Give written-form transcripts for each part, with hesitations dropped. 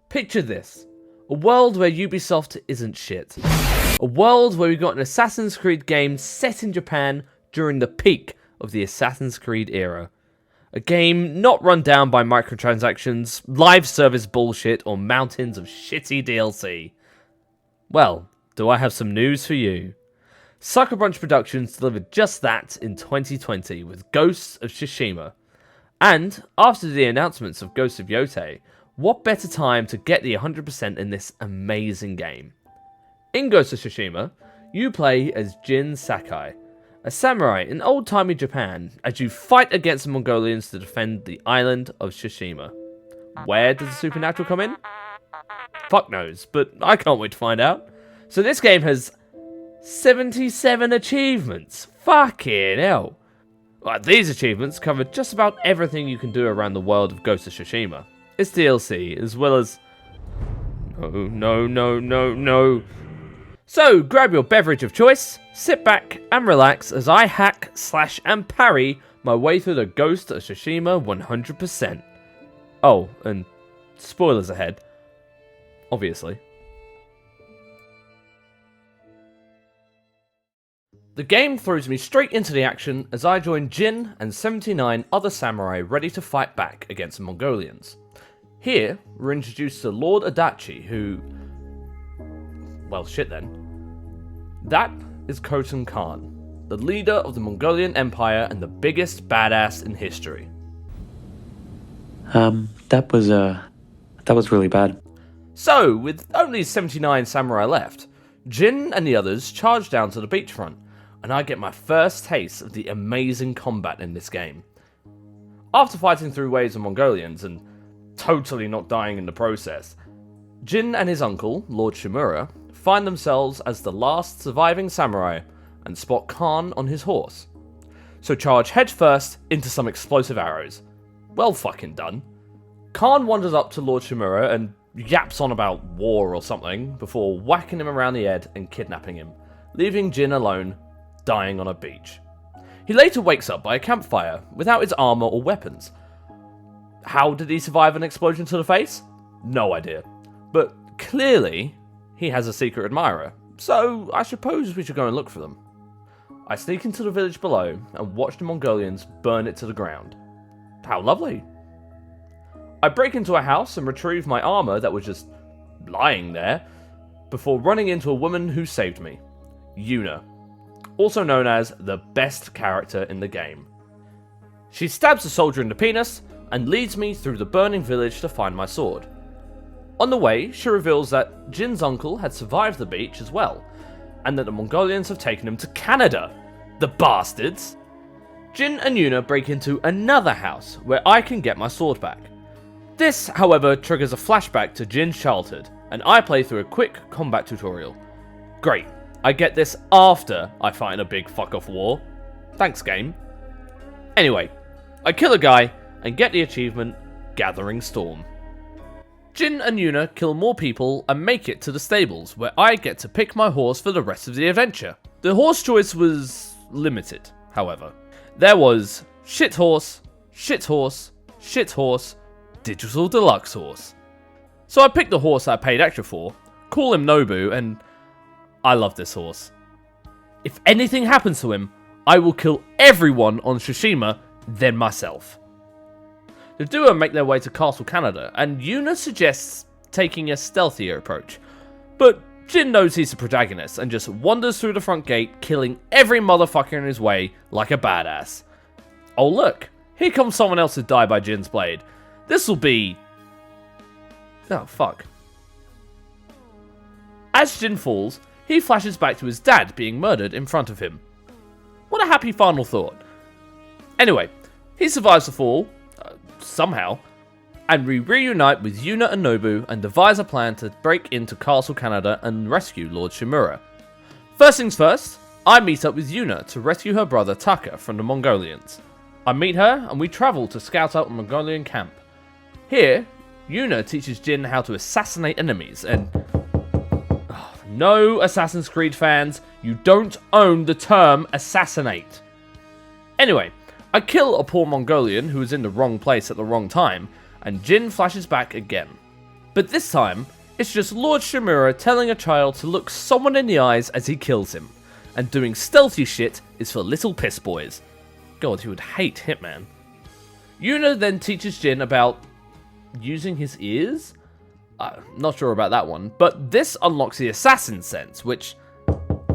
Picture this. A world where Ubisoft isn't shit. A world where we've got an Assassin's Creed game set in Japan during the peak of the Assassin's Creed era. A game not run down by microtransactions, live service bullshit, or mountains of shitty DLC. Well, do I have some news for you? Sucker Punch Productions delivered just that in 2020 with Ghost of Tsushima. And, after the announcements of Ghost of Yotei, what better time to get the 100% in this amazing game? In Ghost of Tsushima, you play as Jin Sakai, a samurai in old-timey Japan, as you fight against the Mongolians to defend the island of Tsushima. Where does the supernatural come in? Fuck knows, but I can't wait to find out. So this game has 77 achievements. Fucking hell. Well, these achievements cover just about everything you can do around the world of Ghost of Tsushima. It's DLC, as well as... No. So, grab your beverage of choice, sit back and relax as I hack, slash and parry my way through the Ghost of Tsushima 100%. Oh, and spoilers ahead. Obviously. The game throws me straight into the action as I join Jin and 79 other samurai ready to fight back against the Mongolians. Here, we're introduced to Lord Adachi, who... well, shit then. That is Khotun Khan, the leader of the Mongolian Empire and the biggest badass in history. That was really bad. So, with only 79 samurai left, Jin and the others charge down to the beachfront, and I get my first taste of the amazing combat in this game. After fighting through waves of Mongolians and totally not dying in the process, Jin and his uncle, Lord Shimura, find themselves as the last surviving samurai and spot Khan on his horse. So charge headfirst into some explosive arrows. Well fucking done. Khan wanders up to Lord Shimura and yaps on about war or something before whacking him around the head and kidnapping him, leaving Jin alone, dying on a beach. He later wakes up by a campfire without his armor or weapons. How did he survive an explosion to the face? No idea. But clearly, he has a secret admirer, so I suppose we should go and look for them. I sneak into the village below and watch the Mongolians burn it to the ground. How lovely. I break into a house and retrieve my armor that was just lying there, before running into a woman who saved me, Yuna, also known as the best character in the game. She stabs a soldier in the penis and leads me through the burning village to find my sword. On the way, she reveals that Jin's uncle had survived the beach as well, and that the Mongolians have taken him to Canada. The bastards! Jin and Yuna break into another house where I can get my sword back. This, however, triggers a flashback to Jin's childhood, and I play through a quick combat tutorial. Great, I get this after I fight in a big fuck-off war. Thanks, game. Anyway, I kill a guy and get the achievement, Gathering Storm. Jin and Yuna kill more people and make it to the stables, where I get to pick my horse for the rest of the adventure. The horse choice was limited, however. There was shit horse, shit horse, shit horse, digital deluxe horse. So I picked the horse I paid extra for, call him Nobu, and I love this horse. If anything happens to him, I will kill everyone on Tsushima, then myself. The duo make their way to Castle Canada, and Yuna suggests taking a stealthier approach. But Jin knows he's the protagonist, and just wanders through the front gate, killing every motherfucker in his way like a badass. Oh look, here comes someone else to die by Jin's blade. This'll be... oh fuck. As Jin falls, he flashes back to his dad being murdered in front of him. What a happy final thought. Anyway, he survives the fall, somehow, and we reunite with Yuna and Nobu and devise a plan to break into Castle Canada and rescue Lord Shimura. First things first, I meet up with Yuna to rescue her brother Taka from the Mongolians. I meet her and we travel to scout out a Mongolian camp. Here, Yuna teaches Jin how to assassinate enemies and... no, Assassin's Creed fans, you don't own the term assassinate. Anyway, I kill a poor Mongolian who was in the wrong place at the wrong time, and Jin flashes back again. But this time, it's just Lord Shimura telling a child to look someone in the eyes as he kills him, and doing stealthy shit is for little piss boys. God, he would hate Hitman. Yuna then teaches Jin about using his ears? Not sure about that one, but this unlocks the assassin sense, which...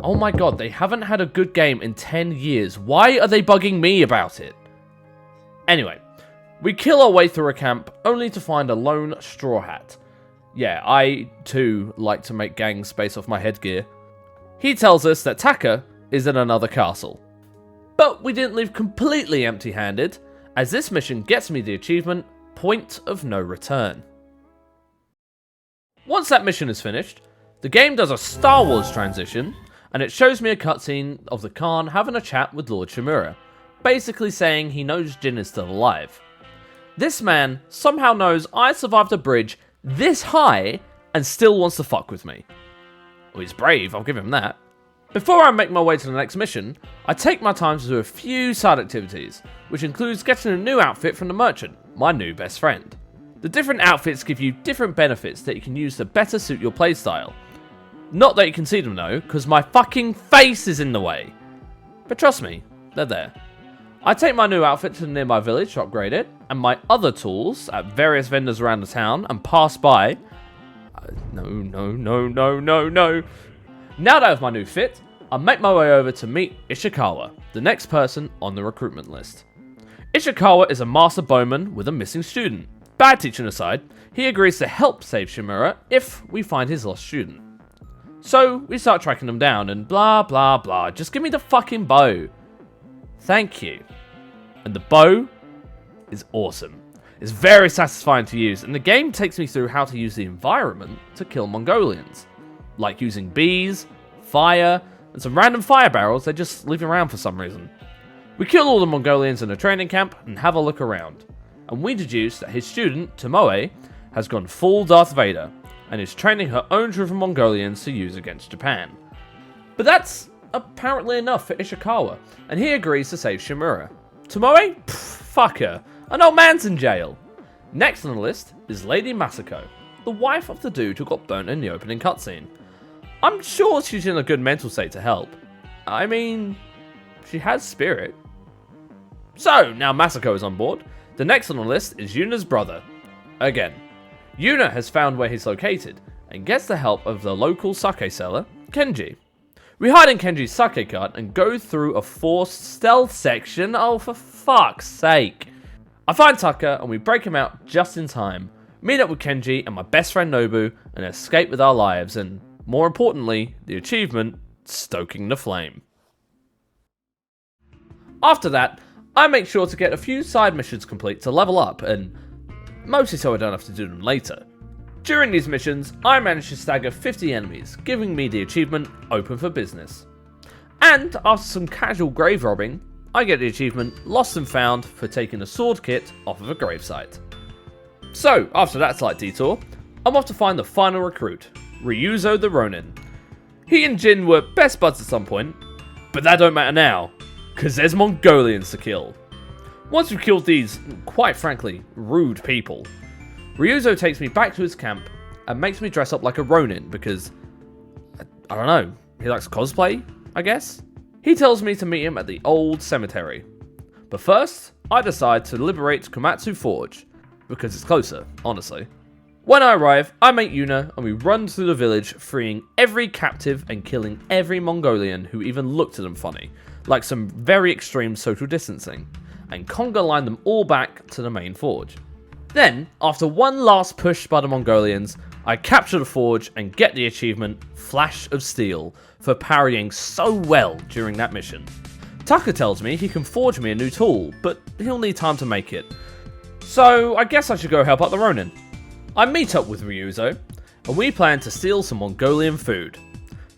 Oh my god, they haven't had a good game in 10 years. Why are they bugging me about it? Anyway, we kill our way through a camp, only to find a lone straw hat. Yeah, I too like to make gangs based off my headgear. He tells us that Taka is in another castle. But we didn't leave completely empty-handed, as this mission gets me the achievement, Point of No Return. Once that mission is finished, the game does a Star Wars transition, and it shows me a cutscene of the Khan having a chat with Lord Shimura, basically saying he knows Jin is still alive. This man somehow knows I survived a bridge this high and still wants to fuck with me. Well, he's brave, I'll give him that. Before I make my way to the next mission, I take my time to do a few side activities, which includes getting a new outfit from the merchant, my new best friend. The different outfits give you different benefits that you can use to better suit your playstyle. Not that you can see them though, because my fucking face is in the way. But trust me, they're there. I take my new outfit to the nearby village to upgrade it, and my other tools at various vendors around the town, and pass by... No. Now that I have my new fit, I make my way over to meet Ishikawa, the next person on the recruitment list. Ishikawa is a master bowman with a missing student. Bad teaching aside, he agrees to help save Shimura if we find his lost student. So we start tracking them down and blah blah blah, just give me the fucking bow. Thank you. And the bow is awesome. It's very satisfying to use, and the game takes me through how to use the environment to kill Mongolians. Like using bees, fire, and some random fire barrels they just leave around for some reason. We kill all the Mongolians in a training camp and have a look around. And we deduce that his student, Tomoe, has gone full Darth Vader, and is training her own troop of Mongolians to use against Japan. But that's apparently enough for Ishikawa, and he agrees to save Shimura. Tomoe? Pfft, fuck her. An old man's in jail. Next on the list is Lady Masako, the wife of the dude who got burnt in the opening cutscene. I'm sure she's in a good mental state to help. I mean, she has spirit. So, now Masako is on board. The next on the list is Yuna's brother. Again, Yuna has found where he's located, and gets the help of the local sake seller, Kenji. We hide in Kenji's sake cart and go through a forced stealth section, oh for fuck's sake. I find Taka and we break him out just in time, meet up with Kenji and my best friend Nobu, and escape with our lives, and more importantly, the achievement, stoking the flame. After that, I make sure to get a few side missions complete to level up, and mostly so I don't have to do them later. During these missions, I managed to stagger 50 enemies, giving me the achievement Open for Business. And after some casual grave robbing, I get the achievement Lost and Found for taking a sword kit off of a gravesite. So, after that slight detour, I'm off to find the final recruit, Ryuzo the Ronin. He and Jin were best buds at some point, but that don't matter now, cause there's Mongolians to kill. Once we've killed these, quite frankly, rude people, Ryuzo takes me back to his camp and makes me dress up like a Ronin because, I don't know, he likes cosplay, I guess? He tells me to meet him at the old cemetery. But first, I decide to liberate Komatsu Forge, because it's closer, honestly. When I arrive, I meet Yuna and we run through the village, freeing every captive and killing every Mongolian who even looked at them funny, like some very extreme social distancing, and conga line them all back to the main forge. Then, after one last push by the Mongolians, I capture the forge and get the achievement Flash of Steel for parrying so well during that mission. Taka tells me he can forge me a new tool, but he'll need time to make it. So I guess I should go help out the Ronin. I meet up with Ryuzo, and we plan to steal some Mongolian food.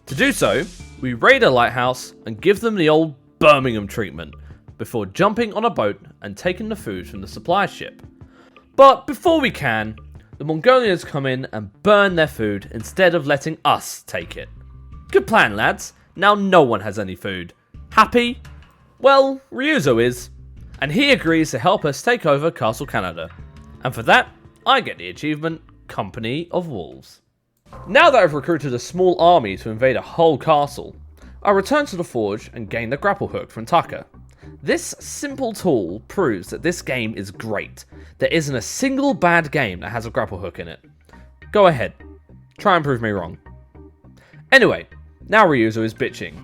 To do so, we raid a lighthouse and give them the old Birmingham treatment, before jumping on a boat and taking the food from the supply ship. But before we can, the Mongolians come in and burn their food instead of letting us take it. Good plan, lads. Now no one has any food. Happy? Well, Ryuzo is. And he agrees to help us take over Castle Canada. And for that, I get the achievement Company of Wolves. Now that I've recruited a small army to invade a whole castle, I return to the forge and gain the grapple hook from Tucker. This simple tool proves that this game is great. There isn't a single bad game that has a grapple hook in it. Go ahead, try and prove me wrong. Anyway, now Ryuzo is bitching.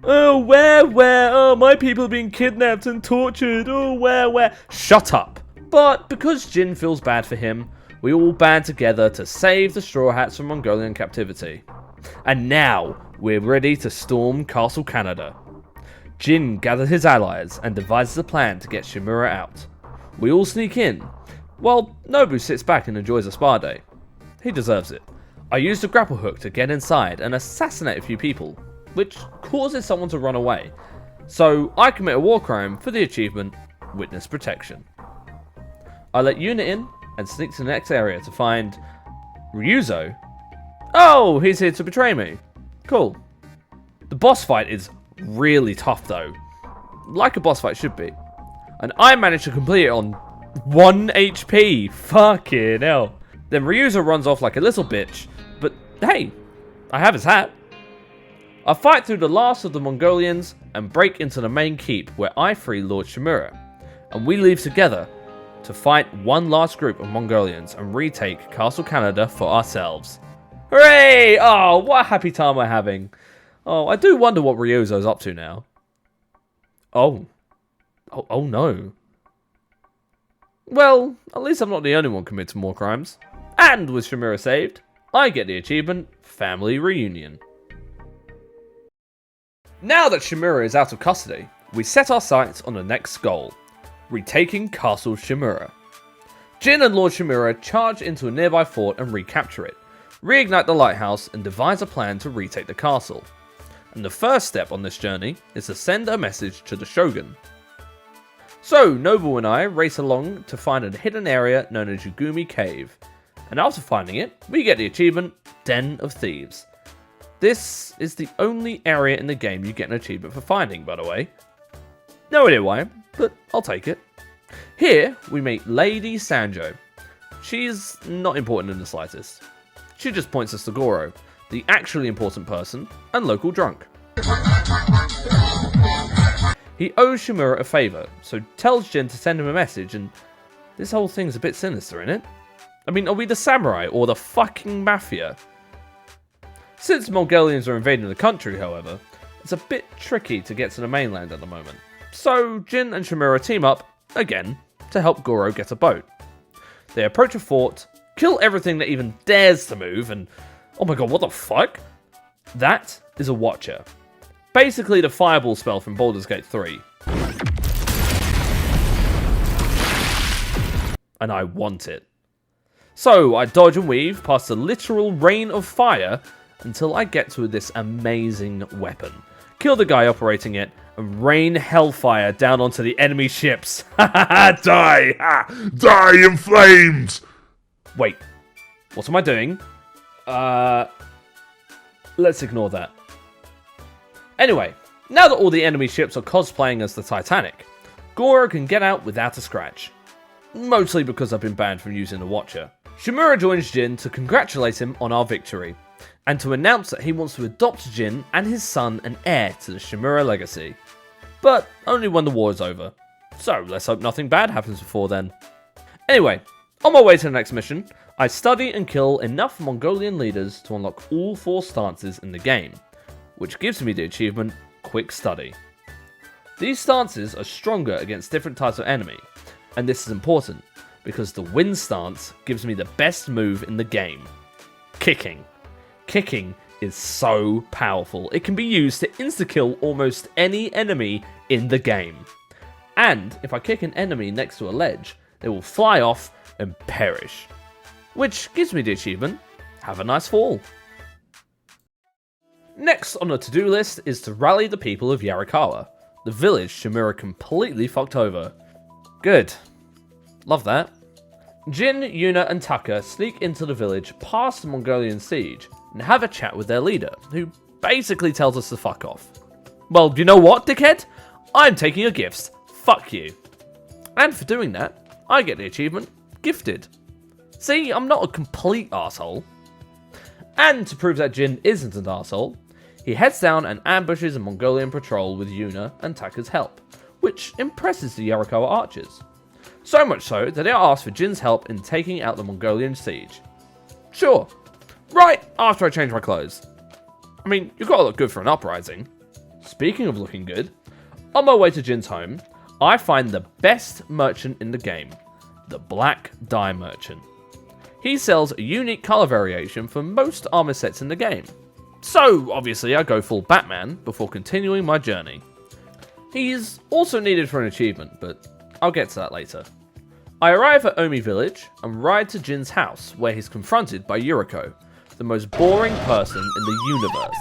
Oh, where? Oh, my people are being kidnapped and tortured. Oh, where? Shut up. But because Jin feels bad for him, we all band together to save the Straw Hats from Mongolian captivity. And now, we're ready to storm Castle Canada. Jin gathers his allies and devises a plan to get Shimura out. We all sneak in, while Nobu sits back and enjoys a spa day. He deserves it. I use the grapple hook to get inside and assassinate a few people, which causes someone to run away. So I commit a war crime for the achievement, Witness Protection. I let Yuna in and sneak to the next area to find Ryuzo. Oh, he's here to betray me. Cool. The boss fight is really tough though, like a boss fight should be. And I managed to complete it on 1 HP. Fucking hell. Then Ryuzo runs off like a little bitch, but hey, I have his hat. I fight through the last of the Mongolians and break into the main keep where I free Lord Shimura, and we leave together to fight one last group of Mongolians and retake Castle Canada for ourselves. Hooray! Oh, what a happy time we're having. Oh, I do wonder what Ryuzo's up to now. Oh no. Well, at least I'm not the only one committing more crimes. And with Shimura saved, I get the achievement, Family Reunion. Now that Shimura is out of custody, we set our sights on the next goal, retaking Castle Shimura. Jin and Lord Shimura charge into a nearby fort and recapture it, reignite the lighthouse and devise a plan to retake the castle. And the first step on this journey is to send a message to the shogun. So Nobu and I race along to find a hidden area known as Yugumi Cave, and after finding it, we get the achievement, Den of Thieves. This is the only area in the game you get an achievement for finding, by the way. No idea why, but I'll take it. Here, we meet Lady Sanjo. She's not important in the slightest. She just points us to Goro, the actually important person, and local drunk. He owes Shimura a favour, so tells Jin to send him a message, and this whole thing's a bit sinister, isn't it? I mean, are we the samurai or the fucking mafia? Since Mongolians are invading the country, however, it's a bit tricky to get to the mainland at the moment. So Jin and Shimura team up, again, to help Goro get a boat. They approach a fort, kill everything that even dares to move, and oh my god, what the fuck? That is a Watcher. Basically the fireball spell from Baldur's Gate 3. And I want it. So I dodge and weave past the literal rain of fire until I get to this amazing weapon. Kill the guy operating it and rain hellfire down onto the enemy ships. Die! Ha! Die in flames! Wait, what am I doing? Let's ignore that. Anyway, now that all the enemy ships are cosplaying as the Titanic, Goro can get out without a scratch. Mostly because I've been banned from using the Watcher. Shimura joins Jin to congratulate him on our victory, and to announce that he wants to adopt Jin and his son and heir to the Shimura legacy. But only when the war is over. So let's hope nothing bad happens before then. Anyway, on my way to the next mission, I study and kill enough Mongolian leaders to unlock all 4 stances in the game, which gives me the achievement, Quick Study. These stances are stronger against different types of enemy, and this is important, because the wind stance gives me the best move in the game, kicking. Kicking is so powerful, it can be used to insta-kill almost any enemy in the game. And if I kick an enemy next to a ledge, they will fly off and perish. Which gives me the achievement, Have a Nice Fall. Next on the to-do list is to rally the people of Yarikawa, the village Shimura completely fucked over. Good. Love that. Jin, Yuna and Tucker sneak into the village past the Mongolian siege and have a chat with their leader, who basically tells us to fuck off. Well, you know what, dickhead? I'm taking your gifts. Fuck you. And for doing that, I get the achievement, Gifted. See, I'm not a complete arsehole. And to prove that Jin isn't an arsehole, he heads down and ambushes a Mongolian patrol with Yuna and Taka's help, which impresses the Yarikawa archers. So much so that they ask for Jin's help in taking out the Mongolian siege. Sure, right after I change my clothes. I mean, you've got to look good for an uprising. Speaking of looking good, on my way to Jin's home, I find the best merchant in the game, the Black Dye Merchant. He sells a unique colour variation for most armour sets in the game. So, obviously, I go full Batman before continuing my journey. He's also needed for an achievement, but I'll get to that later. I arrive at Omi village and ride to Jin's house, where he's confronted by Yuriko, the most boring person in the universe.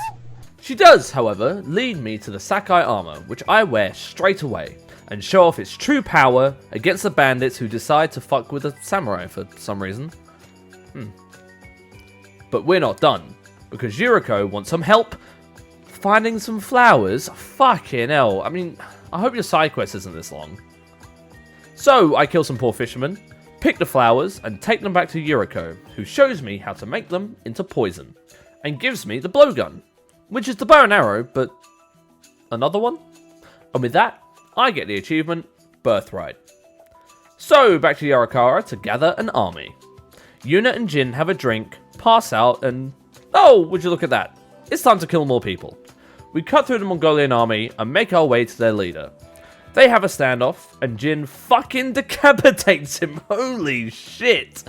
She does, however, lead me to the Sakai armor, which I wear straight away, and show off its true power against the bandits who decide to fuck with a samurai for some reason. But we're not done, because Yuriko wants some help finding some flowers. Fucking hell, I mean, I hope your side quest isn't this long. So, I kill some poor fishermen, pick the flowers, and take them back to Yuriko, who shows me how to make them into poison, and gives me the blowgun, which is the bow and arrow, but another one? And with that, I get the achievement, Birthright. So, back to Yarikawa to gather an army. Yuna and Jin have a drink, pass out, and oh, would you look at that, it's time to kill more people. We cut through the Mongolian army and make our way to their leader. They have a standoff, and Jin fucking decapitates him. Holy shit.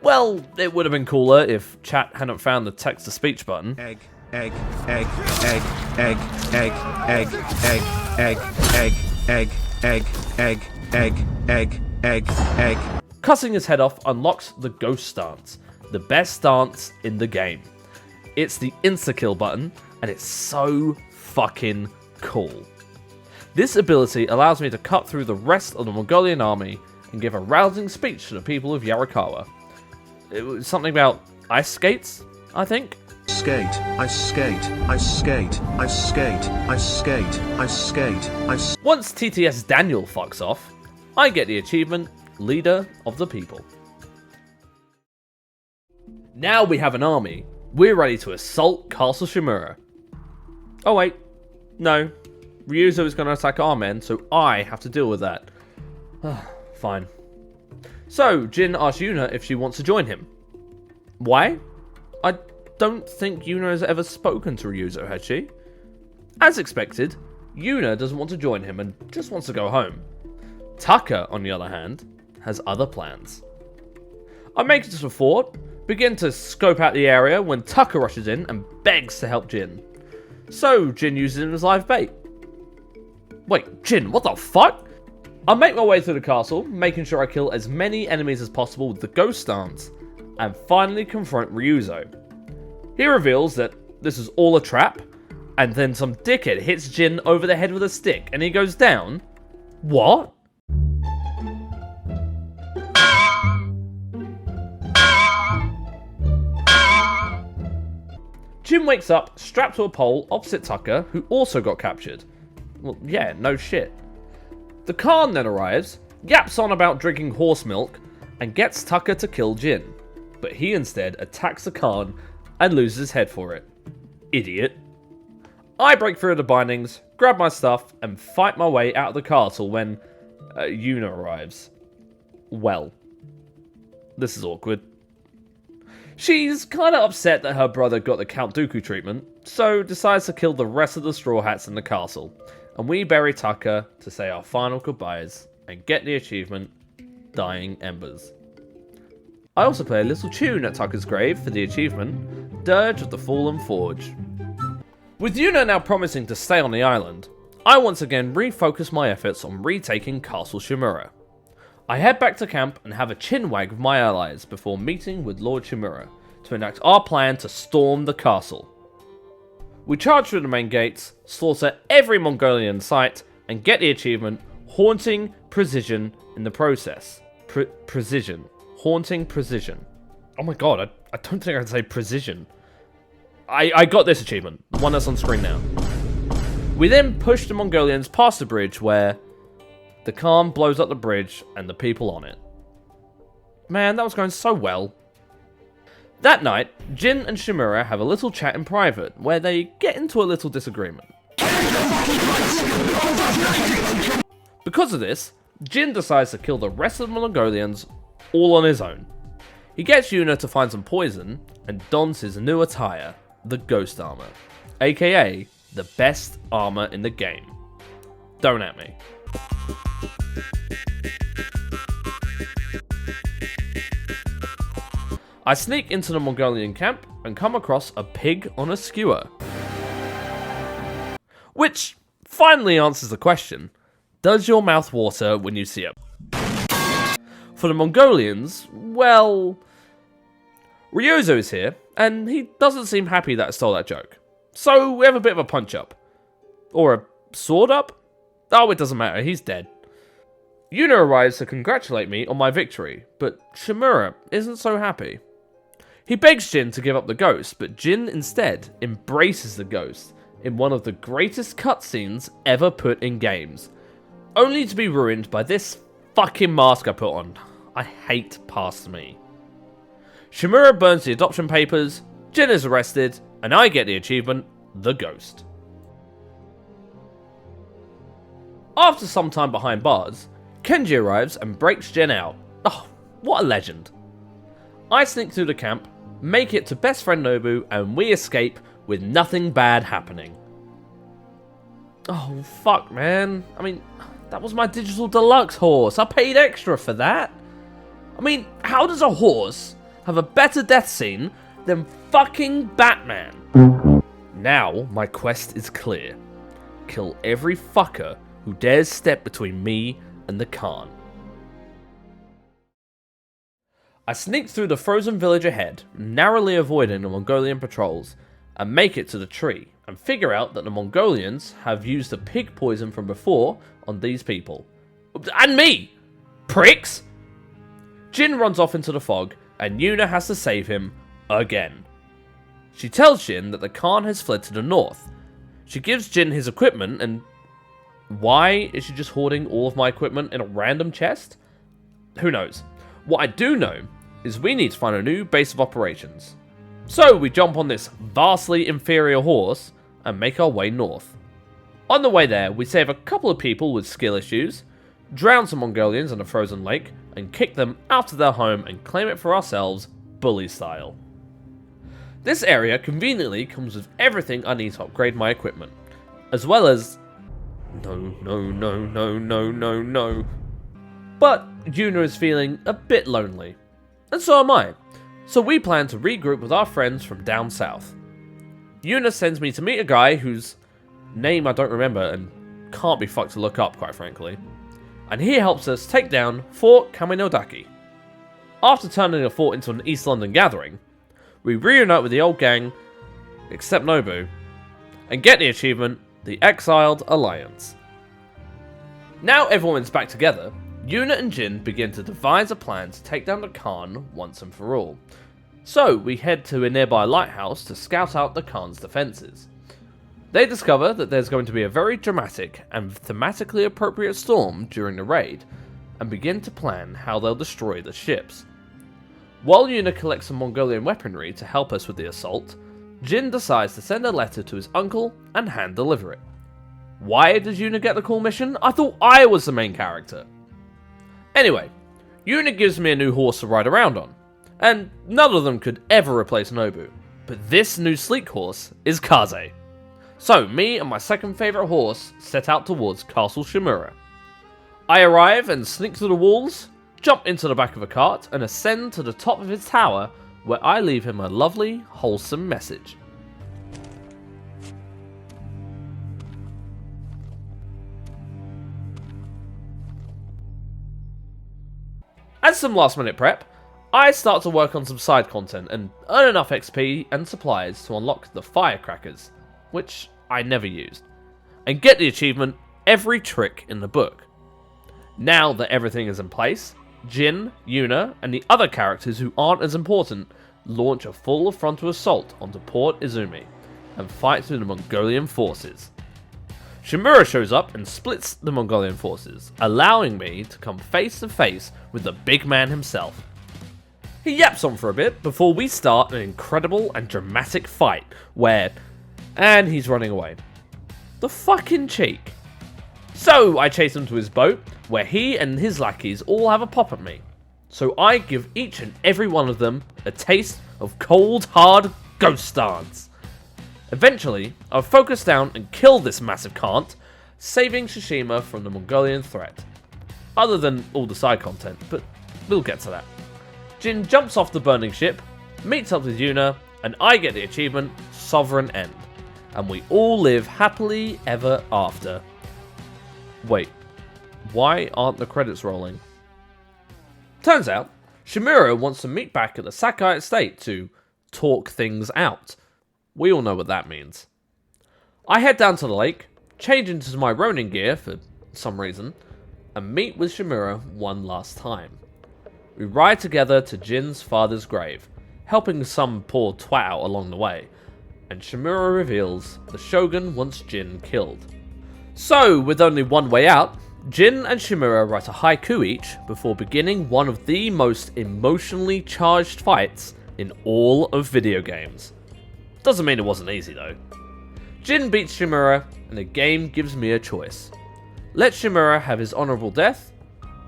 Well, it would have been cooler if chat hadn't found the text-to-speech button. Egg, egg, egg, egg, egg, egg, egg, egg, egg, egg, egg, egg, egg, egg, egg, egg, egg. Cutting his head off unlocks the Ghost stance, the best stance in the game. It's the insta-kill button, and it's so fucking cool. This ability allows me to cut through the rest of the Mongolian army and give a rousing speech to the people of Yarikawa. It was something about ice skates, I think? Skate, I skate, I skate, I skate, I skate, I skate, I skate. Once TTS Daniel fucks off, I get the achievement, Leader of the People. Now we have an army. We're ready to assault Castle Shimura. Oh wait, no. Ryuzo is going to attack our men, so I have to deal with that. Fine. So, Jin asks Yuna if she wants to join him. Why? I don't think Yuna has ever spoken to Ryuzo, has she? As expected, Yuna doesn't want to join him and just wants to go home. Taka, on the other hand, has other plans. I make it to the fort, begin to scope out the area when Taka rushes in and begs to help Jin. So, Jin uses him as live bait. Wait, Jin, what the fuck? I make my way through the castle, making sure I kill as many enemies as possible with the Ghost stance, and finally confront Ryuzo. He reveals that this is all a trap, and then some dickhead hits Jin over the head with a stick, and he goes down. What? Jin wakes up strapped to a pole opposite Tucker, who also got captured. Well, yeah, no shit. The Khan then arrives, yaps on about drinking horse milk, and gets Tucker to kill Jin. But he instead attacks the Khan and loses his head for it. Idiot. I break through the bindings, grab my stuff, and fight my way out of the castle when Yuna arrives. Well, this is awkward. She's kinda upset that her brother got the Count Dooku treatment, so decides to kill the rest of the Straw Hats in the castle, and we bury Tucker to say our final goodbyes and get the achievement, Dying Embers. I also play a little tune at Tucker's grave for the achievement, Dirge of the Fallen Forge. With Yuna now promising to stay on the island, I once again refocus my efforts on retaking Castle Shimura. I head back to camp and have a chinwag with my allies before meeting with Lord Shimura to enact our plan to storm the castle. We charge through the main gates, slaughter every Mongolian site, and get the achievement, Haunting Precision in the process. Precision. Haunting Precision. Oh my god, I don't think I can say precision. I got this achievement, the one that's on screen now. We then push the Mongolians past the bridge where the Khan blows up the bridge and the people on it. man, that was going so well. That night, Jin and Shimura have a little chat in private, where they get into a little disagreement. Because of this, Jin decides to kill the rest of the Mongolians all on his own. He gets Yuna to find some poison, and dons his new attire, the Ghost Armor, aka the best armor in the game. Don't at me. I sneak into the Mongolian camp and come across a pig on a skewer. Which finally answers the question, does your mouth water when you see it? For the Mongolians, well, Ryozo is here, and he doesn't seem happy that I stole that joke. So we have a bit of a punch-up. Or a sword-up? Oh, it doesn't matter, he's dead. Yuna arrives to congratulate me on my victory, but Shimura isn't so happy. He begs Jin to give up the ghost, but Jin instead embraces the ghost in one of the greatest cutscenes ever put in games, only to be ruined by this fucking mask I put on. I hate past me. Shimura burns the adoption papers, Jin is arrested, and I get the achievement, the ghost. After some time behind bars, Kenji arrives and breaks Jin out. Oh, what a legend. I sneak through the camp, make it to best friend Nobu, and we escape with nothing bad happening. Oh, fuck, man. I mean, that was my digital deluxe horse. I paid extra for that. I mean, how does a horse have a better death scene than fucking Batman? Now, my quest is clear. Kill every fucker who dares step between me and the Khan. I sneak through the frozen village ahead, narrowly avoiding the Mongolian patrols, and make it to the tree, and figure out that the Mongolians have used the pig poison from before on these people. And me! Pricks! Jin runs off into the fog, and Yuna has to save him again. She tells Jin that the Khan has fled to the north. She gives Jin his equipment, and why is she just hoarding all of my equipment in a random chest? Who knows? What I do know is we need to find a new base of operations. So we jump on this vastly inferior horse and make our way north. On the way there, we save a couple of people with skill issues, drown some Mongolians in a frozen lake, and kick them out of their home and claim it for ourselves, bully style. This area conveniently comes with everything I need to upgrade my equipment, as well as... No. But Yuna is feeling a bit lonely, and so am I, so we plan to regroup with our friends from down south. Yuna sends me to meet a guy whose name I don't remember and can't be fucked to look up, quite frankly, and he helps us take down Fort Kamenodaki. After turning the fort into an East London gathering, we reunite with the old gang, except Nobu, and get the achievement, the Exiled Alliance. Now everyone's back together, Yuna and Jin begin to devise a plan to take down the Khan once and for all. So we head to a nearby lighthouse to scout out the Khan's defences. They discover that there's going to be a very dramatic and thematically appropriate storm during the raid, and begin to plan how they'll destroy the ships. While Yuna collects some Mongolian weaponry to help us with the assault, Jin decides to send a letter to his uncle and hand deliver it. Why does Yuna get the cool mission? I thought I was the main character. Anyway, Yuna gives me a new horse to ride around on, and none of them could ever replace Nobu, but this new sleek horse is Kaze. So me and my second favourite horse set out towards Castle Shimura. I arrive and sneak through the walls, jump into the back of a cart, and ascend to the top of his tower, where I leave him a lovely, wholesome message. As some last minute prep, I start to work on some side content and earn enough XP and supplies to unlock the firecrackers, which I never used, and get the achievement, Every Trick in the Book. Now that everything is in place, Jin, Yuna, and the other characters who aren't as important launch a full frontal assault onto Port Izumi and fight through the Mongolian forces. Shimura shows up and splits the Mongolian forces, allowing me to come face to face with the big man himself. He yaps on for a bit before we start an incredible and dramatic fight where... and he's running away. The fucking cheek. So I chase him to his boat, where he and his lackeys all have a pop at me. So I give each and every one of them a taste of cold, hard ghost dance. Eventually, I'll focus down and kill this massive Kant, saving Tsushima from the Mongolian threat. Other than all the side content, but we'll get to that. Jin jumps off the burning ship, meets up with Yuna, and I get the achievement Sovereign End. And we all live happily ever after. Wait, why aren't the credits rolling? Turns out, Shimura wants to meet back at the Sakai estate to talk things out. We all know what that means. I head down to the lake, change into my Ronin gear for some reason, and meet with Shimura one last time. We ride together to Jin's father's grave, helping some poor twat out along the way, and Shimura reveals the shogun wants Jin killed. So, with only one way out, Jin and Shimura write a haiku each before beginning one of the most emotionally charged fights in all of video games. Doesn't mean it wasn't easy though. Jin beats Shimura, and the game gives me a choice. Let Shimura have his honourable death,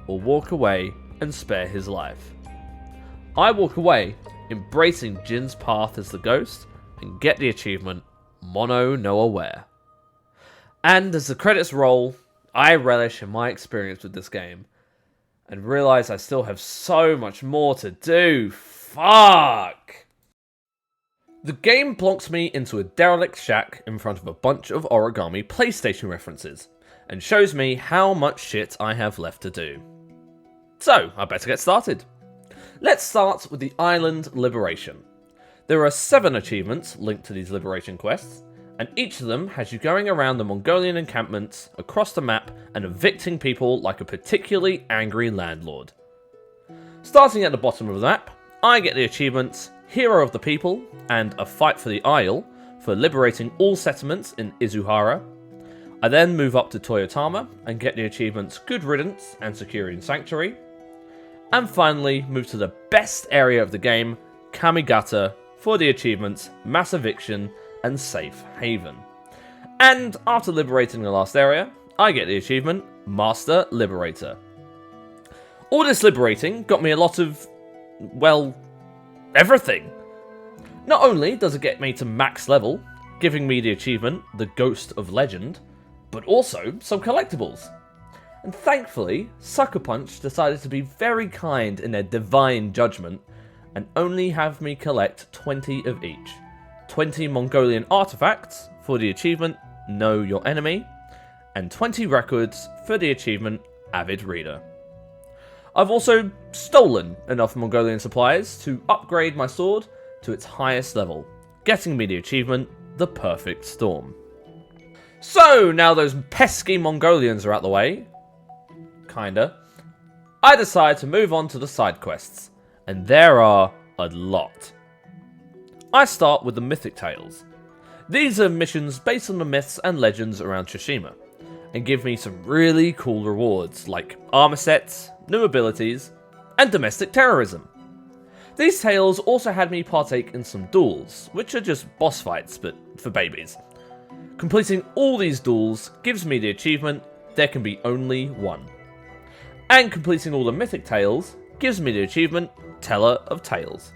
or walk away and spare his life. I walk away, embracing Jin's path as the ghost, and get the achievement Mono no Aware. And as the credits roll, I relish in my experience with this game, and realise I still have so much more to do. Fuck! The game plonks me into a derelict shack in front of a bunch of origami PlayStation references, and shows me how much shit I have left to do. So, I better get started. Let's start with the island Liberation. There are 7 achievements linked to these Liberation quests, and each of them has you going around the Mongolian encampments, across the map, and evicting people like a particularly angry landlord. Starting at the bottom of the map, I get the achievements Hero of the People and A Fight for the Isle for liberating all settlements in Izuhara. I then move up to Toyotama and get the achievements Good Riddance and Securing Sanctuary. And finally move to the best area of the game, Kamigata, for the achievements Mass Eviction and Safe Haven. And after liberating the last area, I get the achievement Master Liberator. All this liberating got me a lot of, well, everything. Not only does it get me to max level, giving me the achievement The Ghost of Legend, but also some collectibles. And thankfully, Sucker Punch decided to be very kind in their divine judgment and only have me collect 20 of each. 20 Mongolian artifacts for the achievement Know Your Enemy, and 20 records for the achievement Avid Reader. I've also stolen enough Mongolian supplies to upgrade my sword to its highest level, getting me the achievement The Perfect Storm. So, now those pesky Mongolians are out the way, kinda, I decide to move on to the side quests, and there are a lot. I start with the Mythic Tales. These are missions based on the myths and legends around Tsushima, and give me some really cool rewards like armor sets, new abilities, and domestic terrorism. These tales also had me partake in some duels, which are just boss fights but for babies. Completing all these duels gives me the achievement There Can Be Only One. And completing all the Mythic Tales gives me the achievement Teller of Tales.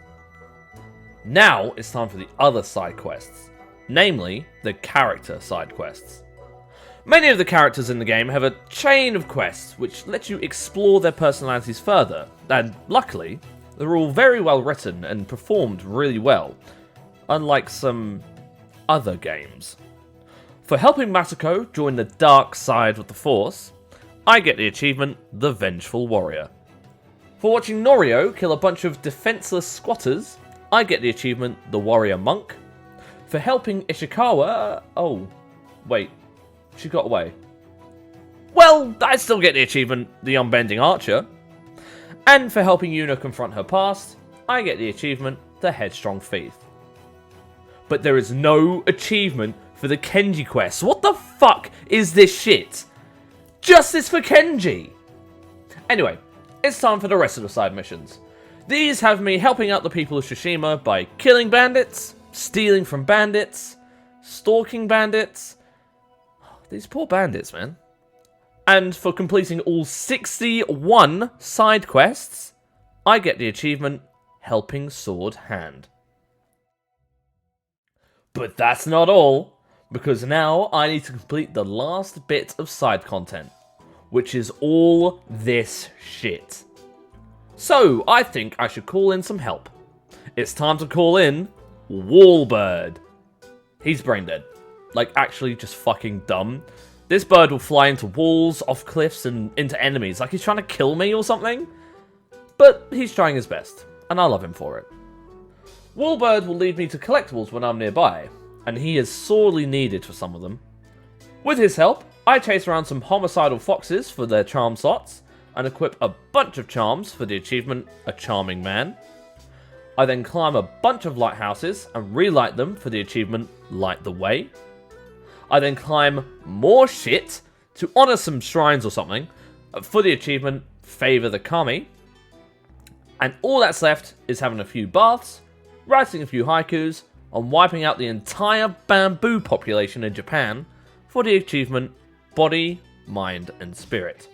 Now it's time for the other side quests, namely the character side quests. Many of the characters in the game have a chain of quests which let you explore their personalities further, and luckily, they're all very well written and performed really well, unlike some other games. For helping Masako join the dark side of the Force, I get the achievement The Vengeful Warrior. For watching Norio kill a bunch of defenseless squatters, I get the achievement The Warrior Monk. For helping Ishikawa... oh, wait, she got away. Well, I still get the achievement The Unbending Archer. And for helping Yuna confront her past, I get the achievement The Headstrong Thief. But there is no achievement for the Kenji quest. What the fuck is this shit? Justice for Kenji! Anyway, it's time for the rest of the side missions. These have me helping out the people of Tsushima by killing bandits, stealing from bandits, stalking bandits. These poor bandits, man. And for completing all 61 side quests, I get the achievement Helping Sword Hand. But that's not all, because now I need to complete the last bit of side content, which is all this shit. So I think I should call in some help. It's time to call in Wallbird. He's brain dead. Like, actually just fucking dumb. This bird will fly into walls, off cliffs, and into enemies, like he's trying to kill me or something. But he's trying his best, and I love him for it. Wallbird will lead me to collectibles when I'm nearby, and he is sorely needed for some of them. With his help, I chase around some homicidal foxes for their charm slots, and equip a bunch of charms for the achievement A Charming Man. I then climb a bunch of lighthouses and relight them for the achievement Light the Way. I then climb more shit to honour some shrines or something for the achievement Favour the Kami. And all that's left is having a few baths, writing a few haikus, and wiping out the entire bamboo population in Japan for the achievement Body, Mind and Spirit.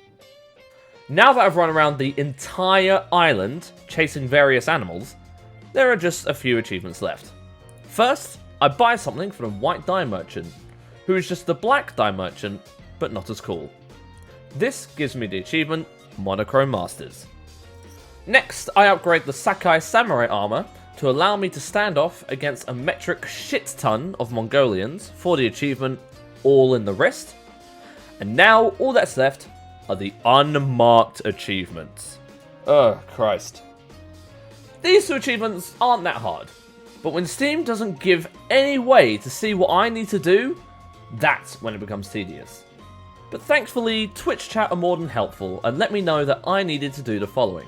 Now that I've run around the entire island chasing various animals, there are just a few achievements left. First, I buy something from the white dye merchant, who is just the black dye merchant, but not as cool. This gives me the achievement Monochrome Masters. Next, I upgrade the Sakai Samurai armor to allow me to stand off against a metric shit ton of Mongolians for the achievement All in the Wrist. And now all that's left are the unmarked achievements. Oh, Christ. These two achievements aren't that hard, but when Steam doesn't give any way to see what I need to do, that's when it becomes tedious. But thankfully, Twitch chat are more than helpful and let me know that I needed to do the following.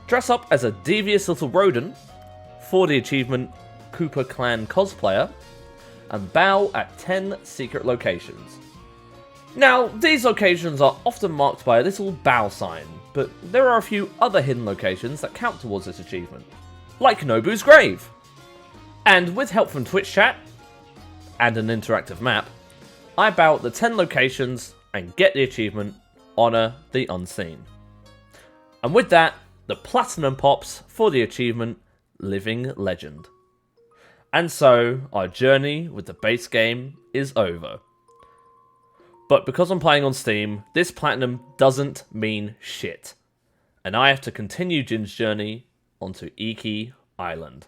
Dress up as a devious little rodent for the achievement Cooper Clan Cosplayer, and bow at 10 secret locations. Now, these locations are often marked by a little bow sign, but there are a few other hidden locations that count towards this achievement, like Nobu's grave. And with help from Twitch chat, and an interactive map, I bow at the 10 locations and get the achievement Honor the Unseen. And with that, the platinum pops for the achievement Living Legend. And so, our journey with the base game is over. But because I'm playing on Steam, this platinum doesn't mean shit. And I have to continue Jin's journey onto Iki Island.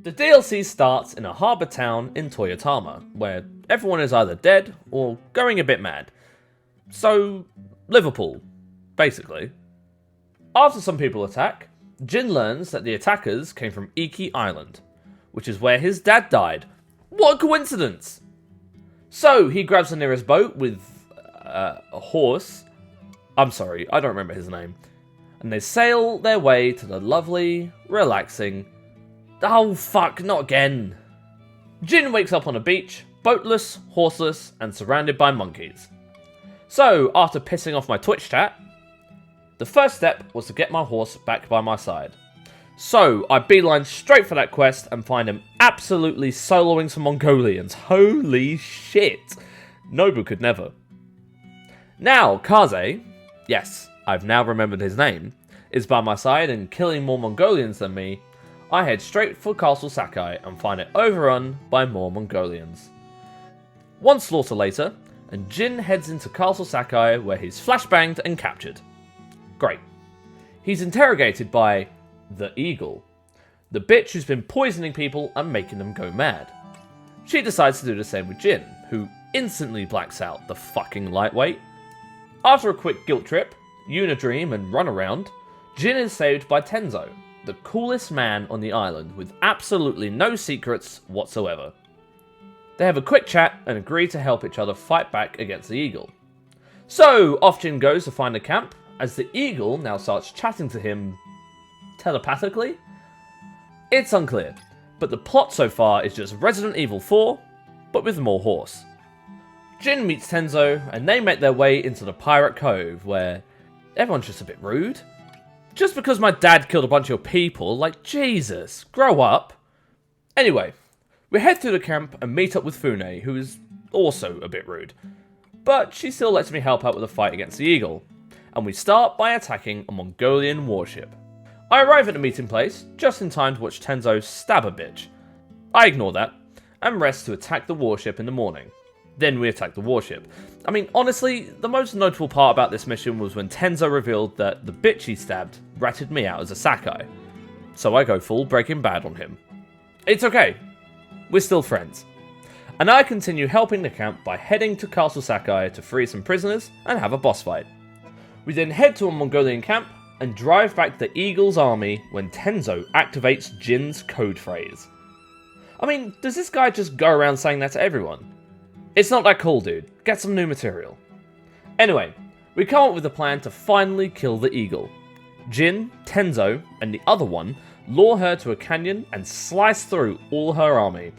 The DLC starts in a harbour town in Toyotama, where everyone is either dead or going a bit mad. So, Liverpool, basically. After some people attack, Jin learns that the attackers came from Iki Island, which is where his dad died. What a coincidence! So, he grabs the nearest boat with a horse. I'm sorry, I don't remember his name. And they sail their way to the lovely, relaxing... Oh fuck, not again! Jin wakes up on a beach, boatless, horseless, and surrounded by monkeys. So, after pissing off my Twitch chat, the first step was to get my horse back by my side. So, I beeline straight for that quest and find him absolutely soloing some Mongolians. Holy shit! Nobu could never. Now, Kaze, yes, I've now remembered his name, is by my side and killing more Mongolians than me. I head straight for Castle Sakai and find it overrun by more Mongolians. One slaughter later, and Jin heads into Castle Sakai where he's flashbanged and captured. Great. He's interrogated by the Eagle, the bitch who's been poisoning people and making them go mad. She decides to do the same with Jin, who instantly blacks out, the fucking lightweight. After a quick guilt trip, Unidream and runaround, Jin is saved by Tenzo, the coolest man on the island with absolutely no secrets whatsoever. They have a quick chat and agree to help each other fight back against the Eagle. So, off Jin goes to find a camp, as the Eagle now starts chatting to him telepathically? It's unclear, but the plot so far is just Resident Evil 4, but with more horse. Jin meets Tenzo, and they make their way into the Pirate Cove, where everyone's just a bit rude. Just because my dad killed a bunch of people, like, Jesus, grow up. Anyway, we head through the camp and meet up with Fune, who is also a bit rude. But she still lets me help out with the fight against the eagle, and we start by attacking a Mongolian warship. I arrive at the meeting place just in time to watch Tenzo stab a bitch. I ignore that, and rest to attack the warship in the morning. Then we attack the warship. I mean, honestly, the most notable part about this mission was when Tenzo revealed that the bitch he stabbed ratted me out as a Sakai. So I go full Breaking Bad on him. It's okay, we're still friends. And I continue helping the camp by heading to Castle Sakai to free some prisoners and have a boss fight. We then head to a Mongolian camp and drive back the Eagle's army when Tenzo activates Jin's code phrase. I mean, does this guy just go around saying that to everyone? It's not that cool, dude. Get some new material. Anyway, we come up with a plan to finally kill the eagle. Jin, Tenzo, and the other one lure her to a canyon and slice through all her army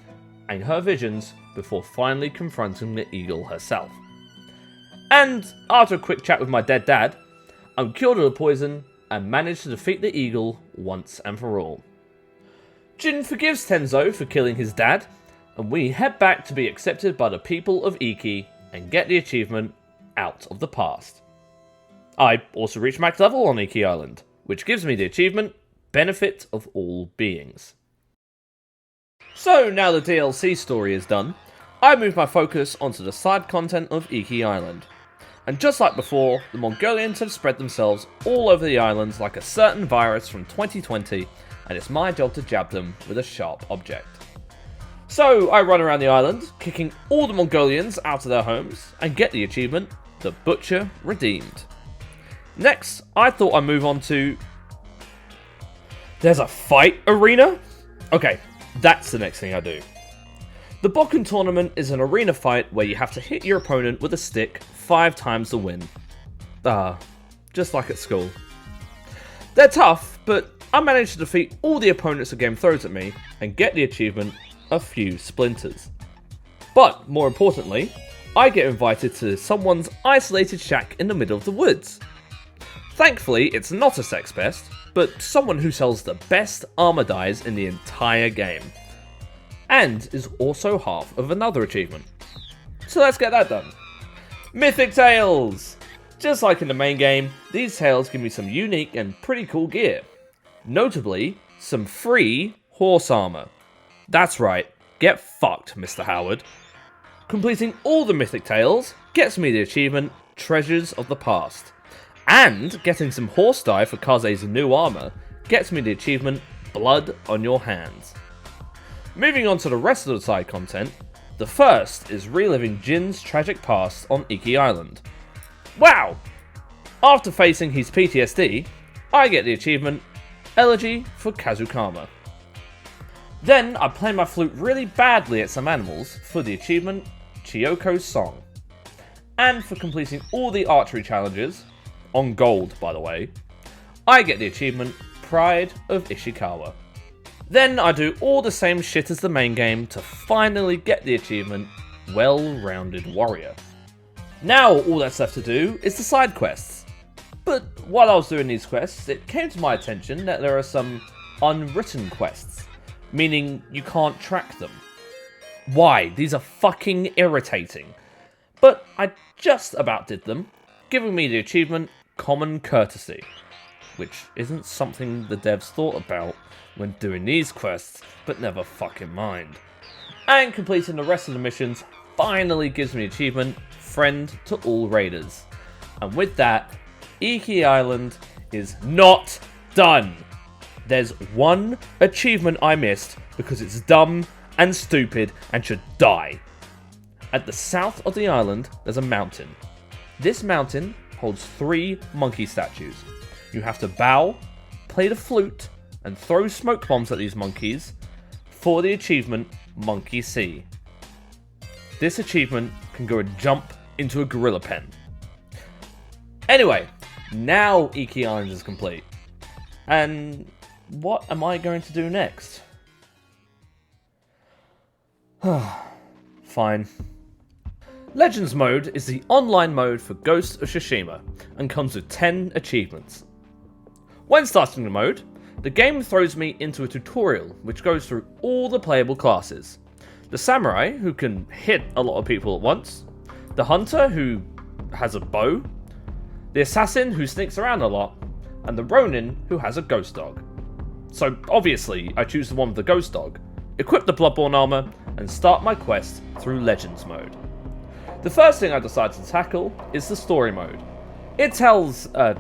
and her visions before finally confronting the eagle herself. And after a quick chat with my dead dad, I'm cured of the poison and manage to defeat the eagle once and for all. Jin forgives Tenzo for killing his dad, and we head back to be accepted by the people of Iki and get the achievement Out of the Past. I also reach max level on Iki Island, which gives me the achievement Benefit of All Beings. So now the DLC story is done, I move my focus onto the side content of Iki Island. And just like before, the Mongolians have spread themselves all over the islands like a certain virus from 2020, and it's my job to jab them with a sharp object. So I run around the island, kicking all the Mongolians out of their homes, and get the achievement, The Butcher Redeemed. Next, I thought I'd move on to... There's a fight arena? Okay, that's the next thing I do. The Bokken tournament is an arena fight where you have to hit your opponent with a stick 5 times to win. Just like at school. They're tough, but I managed to defeat all the opponents the game throws at me, and get the achievement, A Few Splinters. But, more importantly, I get invited to someone's isolated shack in the middle of the woods. Thankfully, it's not a sex pest, but someone who sells the best armor dies in the entire game. And is also half of another achievement. So let's get that done. Mythic Tails! Just like in the main game, these tails give me some unique and pretty cool gear. Notably, some free horse armor. That's right, get fucked, Mr. Howard. Completing all the Mythic Tails gets me the achievement Treasures of the Past. And getting some horse dye for Kaze's new armor gets me the achievement Blood on Your Hands. Moving on to the rest of the side content, the first is reliving Jin's tragic past on Iki Island. Wow! After facing his PTSD, I get the achievement Elegy for Kazukama. Then I play my flute really badly at some animals for the achievement Chiyoko's Song. And for completing all the archery challenges, on gold by the way, I get the achievement Pride of Ishikawa. Then I do all the same shit as the main game to finally get the achievement Well-Rounded Warrior. Now all that's left to do is the side quests. But while I was doing these quests, it came to my attention that there are some unwritten quests, meaning you can't track them. Why? These are fucking irritating. But I just about did them, giving me the achievement Common Courtesy, which isn't something the devs thought about when doing these quests, but never fucking mind. And completing the rest of the missions finally gives me the achievement Friend to All Raiders. And with that, Iki Island is not done. There's one achievement I missed because it's dumb and stupid and should die. At the south of the island, there's a mountain. This mountain holds 3 monkey statues. You have to bow, play the flute, and throw smoke bombs at these monkeys for the achievement Monkey See. This achievement can go and jump into a gorilla pen. Anyway, now Iki Island is complete. And what am I going to do next? Fine. Legends mode is the online mode for Ghost of Tsushima and comes with 10 achievements. When starting the mode, the game throws me into a tutorial which goes through all the playable classes. The samurai, who can hit a lot of people at once, the hunter, who has a bow, the assassin, who sneaks around a lot, and the ronin, who has a ghost dog. So obviously I choose the one with the ghost dog, equip the Bloodborne armor, and start my quest through Legends mode. The first thing I decided to tackle is the story mode. It tells a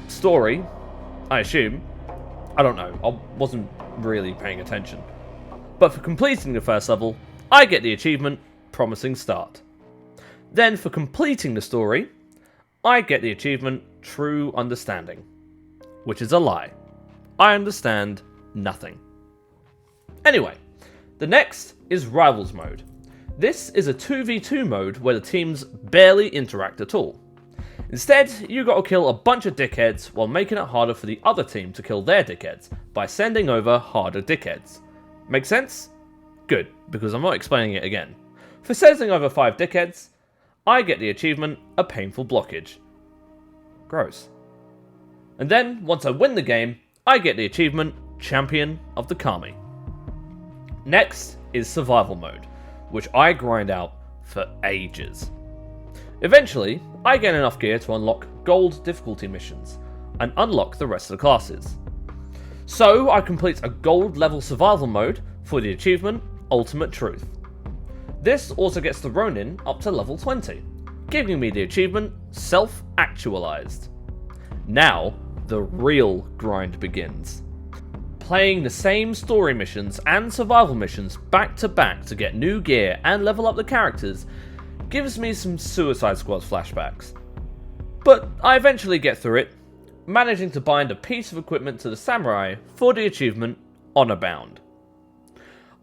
story, I assume. I don't know, I wasn't really paying attention. But for completing the first level, I get the achievement, Promising Start. Then for completing the story, I get the achievement, True Understanding. Which is a lie. I understand nothing. Anyway, the next is Rivals mode. This is a 2v2 mode where the teams barely interact at all. Instead, you gotta kill a bunch of dickheads while making it harder for the other team to kill their dickheads by sending over harder dickheads. Make sense? Good, because I'm not explaining it again. For sending over 5 dickheads, I get the achievement, A Painful Blockage. Gross. And then, once I win the game, I get the achievement, Champion of the Kami. Next is Survival mode, which I grind out for ages. Eventually, I get enough gear to unlock gold difficulty missions, and unlock the rest of the classes. So I complete a gold level survival mode for the achievement, Ultimate Truth. This also gets the Ronin up to level 20, giving me the achievement, Self-Actualized. Now, the real grind begins. Playing the same story missions and survival missions back to back to get new gear and level up the characters gives me some Suicide Squad flashbacks. But I eventually get through it, managing to bind a piece of equipment to the samurai for the achievement, Honor Bound.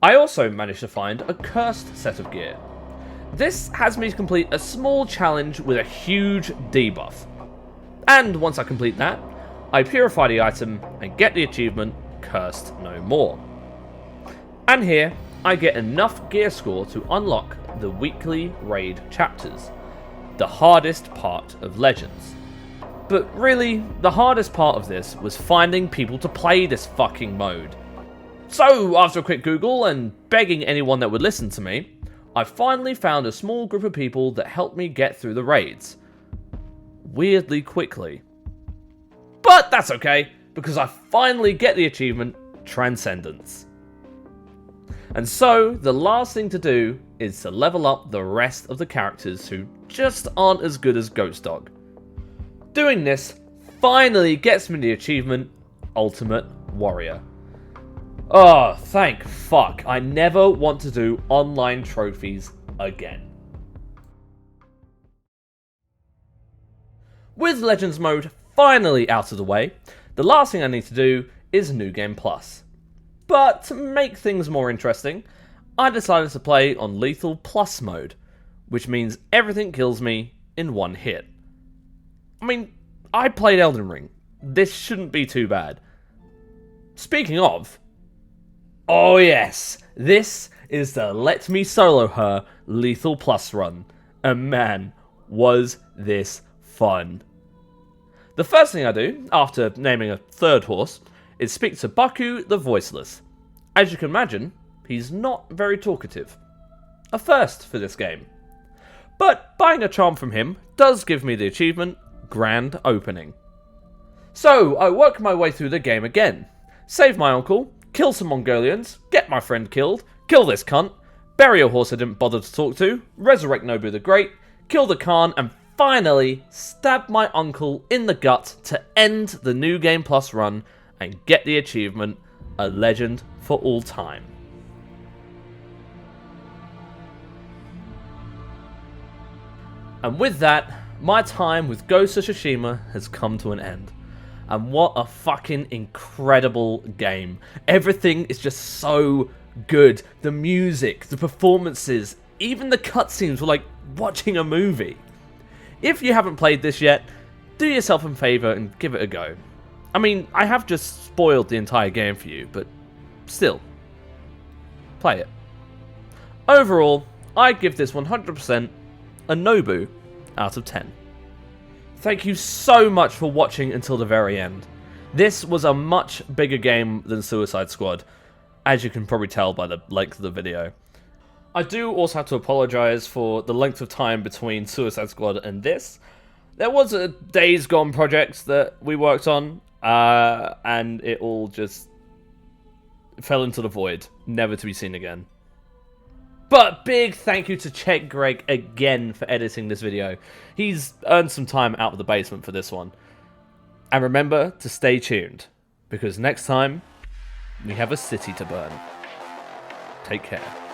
I also managed to find a cursed set of gear. This has me complete a small challenge with a huge debuff. And once I complete that, I purify the item and get the achievement, Cursed No More. And here, I get enough gear score to unlock the weekly raid chapters, the hardest part of Legends. But really, the hardest part of this was finding people to play this fucking mode. So, after a quick Google and begging anyone that would listen to me, I finally found a small group of people that helped me get through the raids. Weirdly quickly. But that's okay, because I finally get the achievement, Transcendence. And so, the last thing to do is to level up the rest of the characters who just aren't as good as Ghost Dog. Doing this finally gets me the achievement, Ultimate Warrior. Oh, thank fuck, I never want to do online trophies again. With Legends mode finally out of the way, the last thing I need to do is New Game Plus. But to make things more interesting, I decided to play on Lethal Plus mode, which means everything kills me in one hit. I mean, I played Elden Ring. This shouldn't be too bad. Speaking of, oh yes, this is the Let Me Solo Her Lethal Plus run, and man, was this fun. The first thing I do, after naming a third horse, is speak to Baku the Voiceless. As you can imagine, he's not very talkative. A first for this game. But buying a charm from him does give me the achievement, Grand Opening. So I work my way through the game again. Save my uncle, kill some Mongolians, get my friend killed, kill this cunt, bury a horse I didn't bother to talk to, resurrect Nobu the Great, kill the Khan, and finally stab my uncle in the gut to end the New Game Plus run and get the achievement, A Legend for All Time. And with that, my time with Ghost of Tsushima has come to an end. And what a fucking incredible game. Everything is just so good. The music, the performances, even the cutscenes were like watching a movie. If you haven't played this yet, do yourself a favour and give it a go. I mean, I have just spoiled the entire game for you, but still, play it. Overall, I give this 100% a Nobu out of 10. Thank you so much for watching until the very end. This was a much bigger game than Suicide Squad, as you can probably tell by the length of the video. I do also have to apologise for the length of time between Suicide Squad and this. There was a Days Gone project that we worked on, and it all just fell into the void, never to be seen again. But big thank you to Check Greg again for editing this video. He's earned some time out of the basement for this one. And remember to stay tuned, because next time we have a city to burn. Take care.